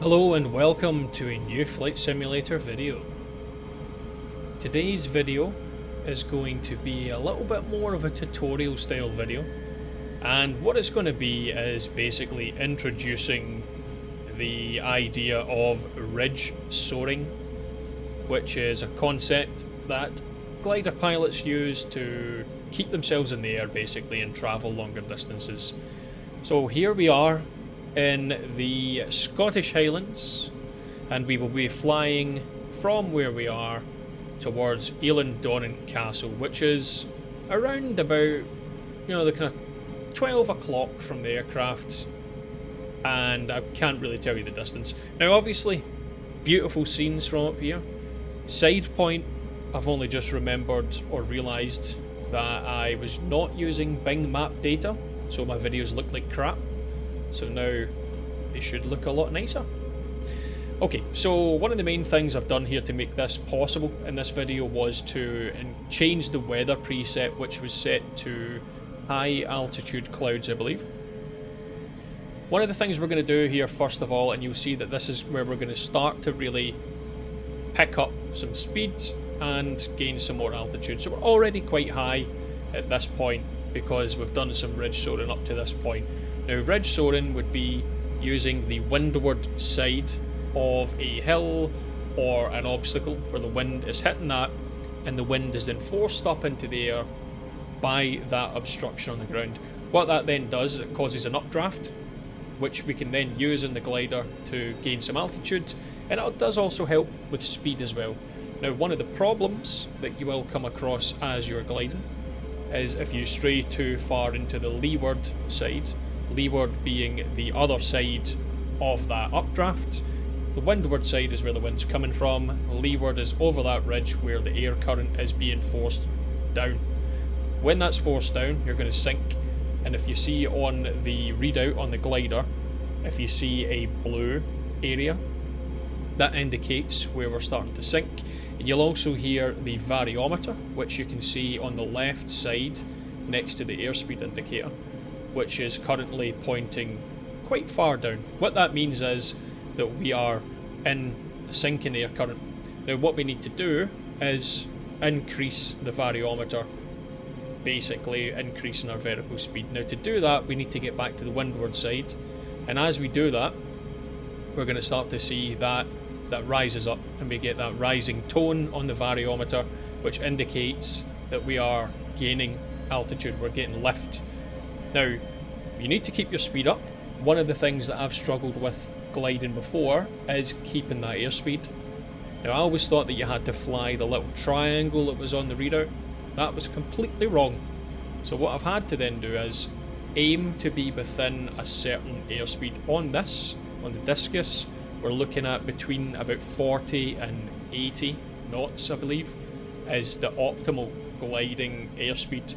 Hello and welcome to a new flight simulator video. Today's video is going to be a little bit more of a tutorial style video, and what it's going to be is basically introducing the idea of ridge soaring, which is a concept that glider pilots use to keep themselves in the air basically and travel longer distances. So here we are in the Scottish Highlands, and we will be flying from where we are towards Eilan Donan Castle, which is around about, the kind of 12 o'clock from the aircraft, and I can't really tell you the distance. Now obviously, beautiful scenes from up here. Side point, I've only just remembered or realised that I was not using Bing map data, so my videos look like crap. So now they should look a lot nicer. Okay, so one of the main things I've done here to make this possible in this video was to change the weather preset, which was set to high altitude clouds, I believe. One of the things we're going to do here first of all, and you'll see that this is where we're going to start to really pick up some speed and gain some more altitude. So we're already quite high at this point because we've done some ridge soaring up to this point. Now, ridge soaring would be using the windward side of a hill or an obstacle where the wind is hitting that, and the wind is then forced up into the air by that obstruction on the ground. What that then does is it causes an updraft, which we can then use in the glider to gain some altitude, and it does also help with speed as well. Now, one of the problems that you will come across as you're gliding is if you stray too far into the leeward side, leeward being the other side of that updraft. The windward side is where the wind's coming from, leeward is over that ridge where the air current is being forced down. When that's forced down, you're going to sink, and if you see on the readout on the glider, if you see a blue area, that indicates where we're starting to sink. And you'll also hear the variometer, which you can see on the left side next to the airspeed indicator, which is currently pointing quite far down. What that means is that we are in sinking air current. Now what we need to do is increase the variometer, basically increasing our vertical speed. Now to do that, we need to get back to the windward side, and as we do that, we're going to start to see that rises up, and we get that rising tone on the variometer, which indicates that we are gaining altitude, we're getting lift. Now, you need to keep your speed up. One of the things that I've struggled with gliding before is keeping that airspeed. Now, I always thought that you had to fly the little triangle that was on the readout. That was completely wrong. So what I've had to then do is aim to be within a certain airspeed. On the Discus, we're looking at between about 40 and 80 knots, I believe, is the optimal gliding airspeed.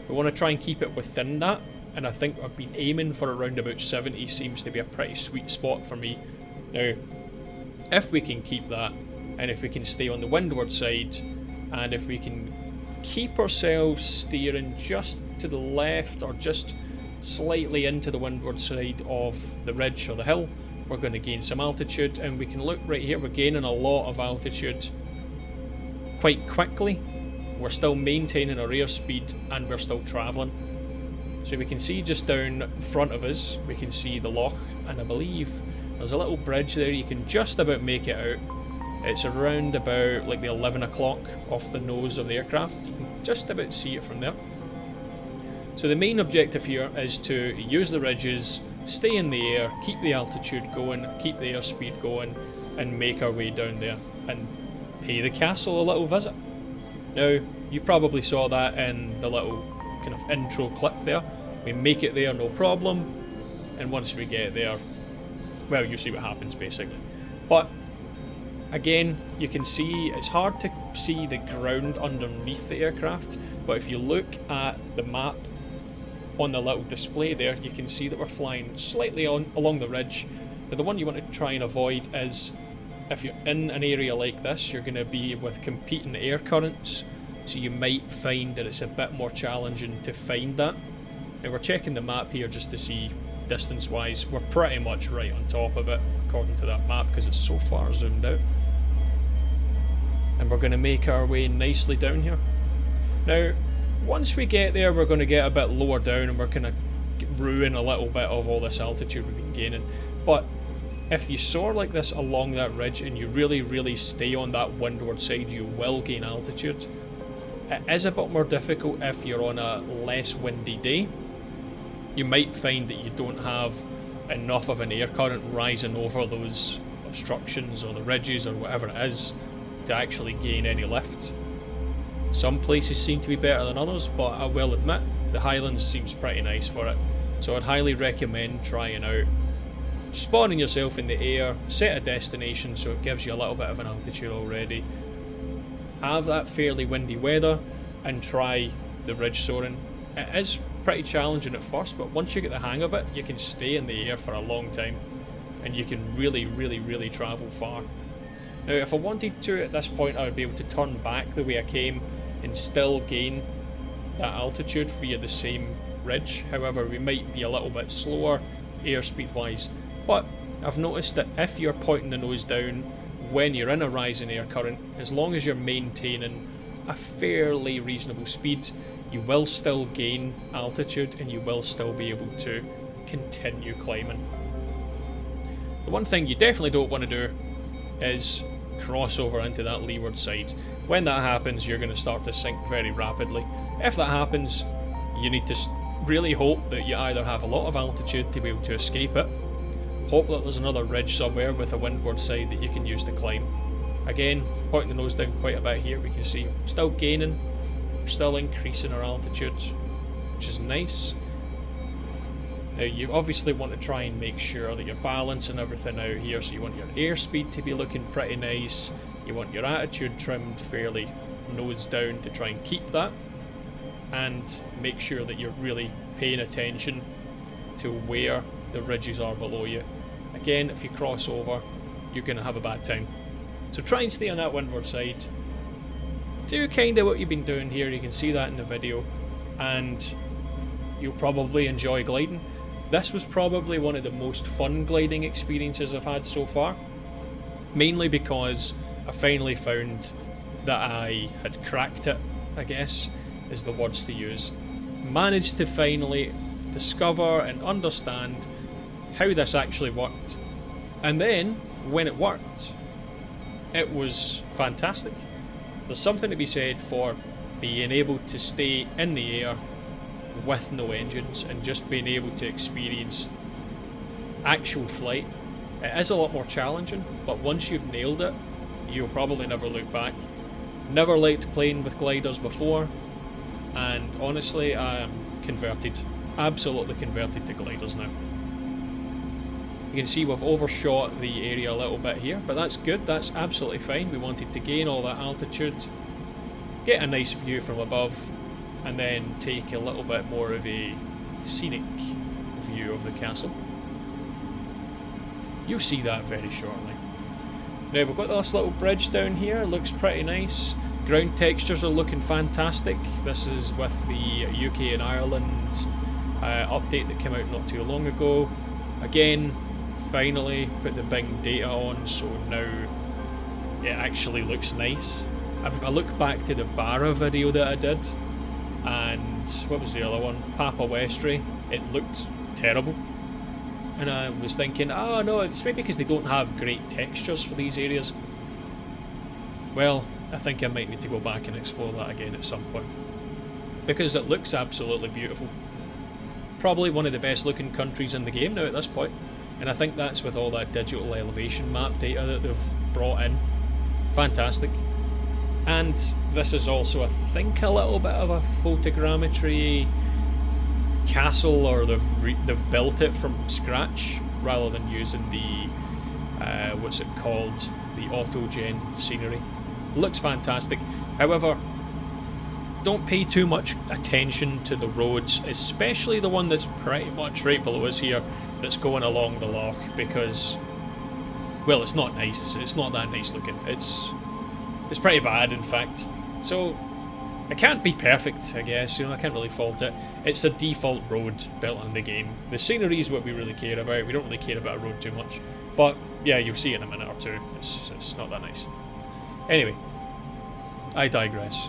We want to try and keep it within that, and I think I've been aiming for around about 70 seems to be a pretty sweet spot for me. Now, if we can keep that, and if we can stay on the windward side, and if we can keep ourselves steering just to the left or just slightly into the windward side of the ridge or the hill, we're going to gain some altitude. And we can look right here, we're gaining a lot of altitude quite quickly. We're still maintaining our airspeed and we're still travelling. So we can see just down in front of us, we can see the loch, and I believe there's a little bridge there, you can just about make it out. It's around about like the 11 o'clock off the nose of the aircraft, you can just about see it from there. So the main objective here is to use the ridges, stay in the air, keep the altitude going, keep the airspeed going, and make our way down there and pay the castle a little visit. Now, you probably saw that in the little kind of intro clip there. We make it there, no problem, and once we get there, well, you see what happens basically. But again, you can see it's hard to see the ground underneath the aircraft, but if you look at the map on the little display there, you can see that we're flying slightly along the ridge. Now, the one you want to try and avoid is if you're in an area like this, you're going to be with competing air currents, so you might find that it's a bit more challenging to find that. Now we're checking the map here just to see distance wise, we're pretty much right on top of it according to that map because it's so far zoomed out. And we're going to make our way nicely down here. Now, once we get there, we're going to get a bit lower down and we're going to ruin a little bit of all this altitude we've been gaining. But if you soar like this along that ridge and you really stay on that windward side, you will gain altitude. It is a bit more difficult if you're on a less windy day. You might find that you don't have enough of an air current rising over those obstructions or the ridges or whatever it is to actually gain any lift. Some places seem to be better than others, but I will admit the Highlands seems pretty nice for it. So I'd highly recommend trying out spawning yourself in the air, set a destination so it gives you a little bit of an altitude already. Have that fairly windy weather and try the ridge soaring. It is pretty challenging at first, but once you get the hang of it, you can stay in the air for a long time and you can really travel far. Now, if I wanted to at this point, I would be able to turn back the way I came and still gain that altitude via the same ridge. However, we might be a little bit slower airspeed wise. But I've noticed that if you're pointing the nose down when you're in a rising air current, as long as you're maintaining a fairly reasonable speed, you will still gain altitude and you will still be able to continue climbing. The one thing you definitely don't want to do is cross over into that leeward side. When that happens, you're going to start to sink very rapidly. If that happens, you need to really hope that you either have a lot of altitude to be able to escape it, hope that there's another ridge somewhere with a windward side that you can use to climb. Again, pointing the nose down quite a bit here, we can see we're still gaining, we're still increasing our altitude, which is nice. Now you obviously want to try and make sure that you're balancing everything out here, so you want your airspeed to be looking pretty nice, you want your attitude trimmed fairly nose down to try and keep that, and make sure that you're really paying attention to where the ridges are below you. Again, if you cross over, you're going to have a bad time. So try and stay on that windward side. Do kind of what you've been doing here, you can see that in the video, and you'll probably enjoy gliding. This was probably one of the most fun gliding experiences I've had so far, mainly because I finally found that I had cracked it, I guess, is the words to use. Managed to finally discover and understand how this actually worked. And then, when it worked, it was fantastic. There's something to be said for being able to stay in the air with no engines and just being able to experience actual flight. It is a lot more challenging, but once you've nailed it, you'll probably never look back. Never liked playing with gliders before, and honestly I am converted, absolutely converted to gliders now. You can see we've overshot the area a little bit here, but that's good, that's absolutely fine. We wanted to gain all that altitude, get a nice view from above, and then take a little bit more of a scenic view of the castle. You'll see that very shortly. Now we've got this little bridge down here, looks pretty nice. Ground textures are looking fantastic. This is with the UK and Ireland update that came out not too long ago. Again, finally put the big data on, so now it actually looks nice. If I look back to the Barra video that I did, and what was the other one? Papa Westray, it looked terrible. And I was thinking, oh no, it's maybe because they don't have great textures for these areas. Well, I think I might need to go back and explore that again at some point, because it looks absolutely beautiful. Probably one of the best looking countries in the game now at this point, and I think that's with all that digital elevation map data that they've brought in. Fantastic. And this is also, I think, a little bit of a photogrammetry castle, or they've built it from scratch rather than using the what's it called, the auto-gen scenery. Looks fantastic. However, don't pay too much attention to the roads, especially the one that's pretty much right below us here, that's going along the loch, because, well, it's not nice. It's not that nice looking. It's pretty bad, in fact. So It can't be perfect, I guess, you know, I can't really fault it. It's a default road built in the game. The scenery is what we really care about. We don't really care about a road too much. But, yeah, you'll see in a minute or two. It's not that nice. Anyway, I digress.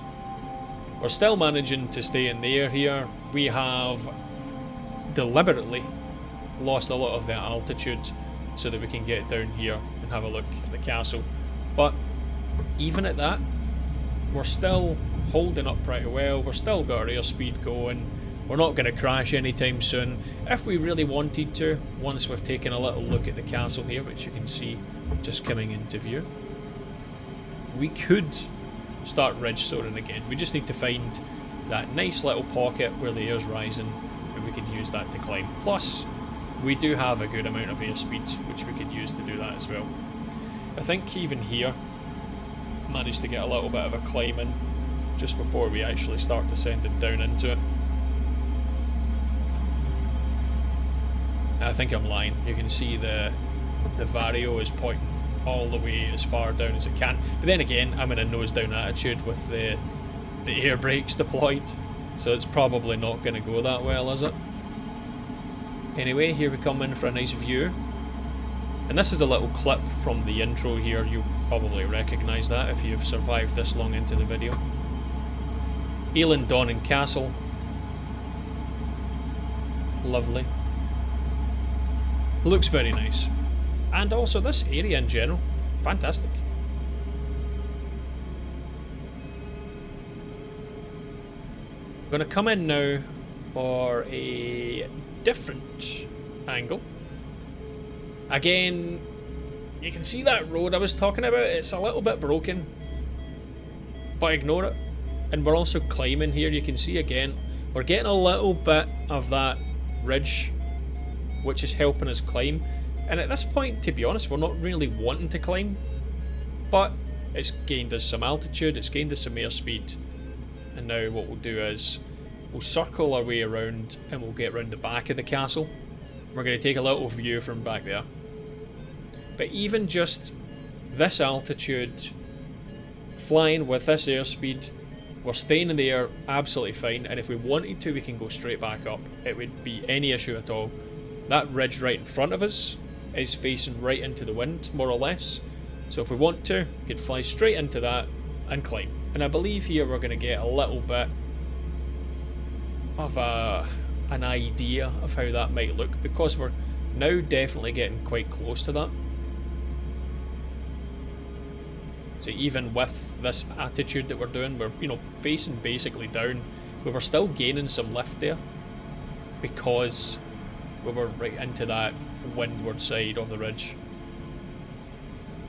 We're still managing to stay in the air here. We have deliberately lost a lot of that altitude so that we can get down here and have a look at the castle. But even at that, we're still holding up pretty well. We're still got our airspeed going. We're not going to crash anytime soon. If we really wanted to, once we've taken a little look at the castle here, which you can see just coming into view, we could start ridge soaring again. We just need to find that nice little pocket where the air's rising and we could use that to climb. Plus, we do have a good amount of airspeed which we could use to do that as well. I think even here, managed to get a little bit of a climb in just before we actually start descending down into it. I think I'm lying. You can see the vario is pointing all the way as far down as it can. But then again, I'm in a nose down attitude with the air brakes deployed, so it's probably not going to go that well, is it? Anyway, here we come in for a nice view. And this is a little clip from the intro here. You'll probably recognise that if you've survived this long into the video. Eilan Donan Castle. Lovely. Looks very nice. And also this area in general, fantastic. I'm going to come in now for a different angle. Again, you can see that road I was talking about. It's a little bit broken, but ignore it. And we're also climbing here. You can see again, we're getting a little bit of that ridge, which is helping us climb. And at this point, to be honest, we're not really wanting to climb, but it's gained us some altitude, it's gained us some airspeed. And now what we'll do is we'll circle our way around and we'll get around the back of the castle. We're going to take a little view from back there. But even just this altitude, flying with this airspeed, we're staying in the air absolutely fine, and if we wanted to, we can go straight back up. It would be any issue at all. That ridge right in front of us is facing right into the wind, more or less. So if we want to, we could fly straight into that and climb. And I believe here we're going to get a little bit of an idea of how that might look, because we're now definitely getting quite close to that. So even with this attitude that we're doing, we're, you know, facing basically down, but we're still gaining some lift there because we were right into that windward side of the ridge.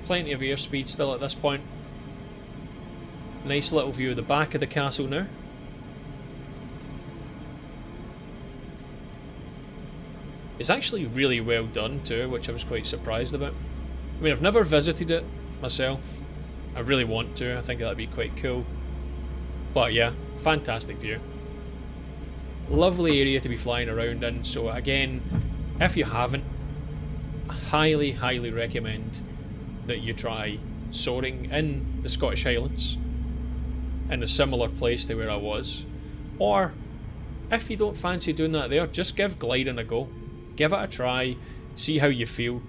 Plenty of airspeed still at this point. Nice little view of the back of the castle now. It's actually really well done too, which I was quite surprised about. I mean, I've never visited it myself. I really want to. I think that'd be quite cool. But yeah, fantastic view. Lovely area to be flying around in. So again, if you haven't, I highly, highly recommend that you try soaring in the Scottish Highlands, in a similar place to where I was. Or if you don't fancy doing that there, just give gliding a go. Give it a try, see how you feel.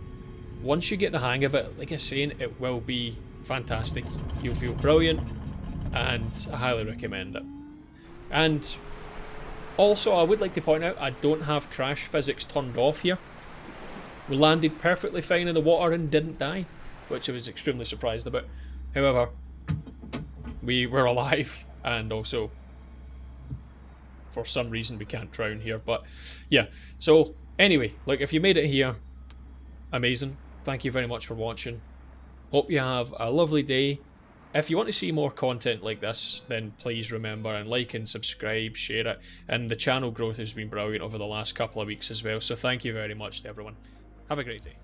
Once you get the hang of it, like I was saying, it will be fantastic. You'll feel brilliant, and I highly recommend it. And also, I would like to point out, I don't have crash physics turned off here. We landed perfectly fine in the water and didn't die, which I was extremely surprised about. However, we were alive, and also for some reason we can't drown here. But yeah, so anyway, look, if you made it here, amazing. Thank you very much for watching. Hope you have a lovely day. If you want to see more content like this, then please remember and like and subscribe, share it. And the channel growth has been brilliant over the last couple of weeks as well, so thank you very much to everyone. Have a great day.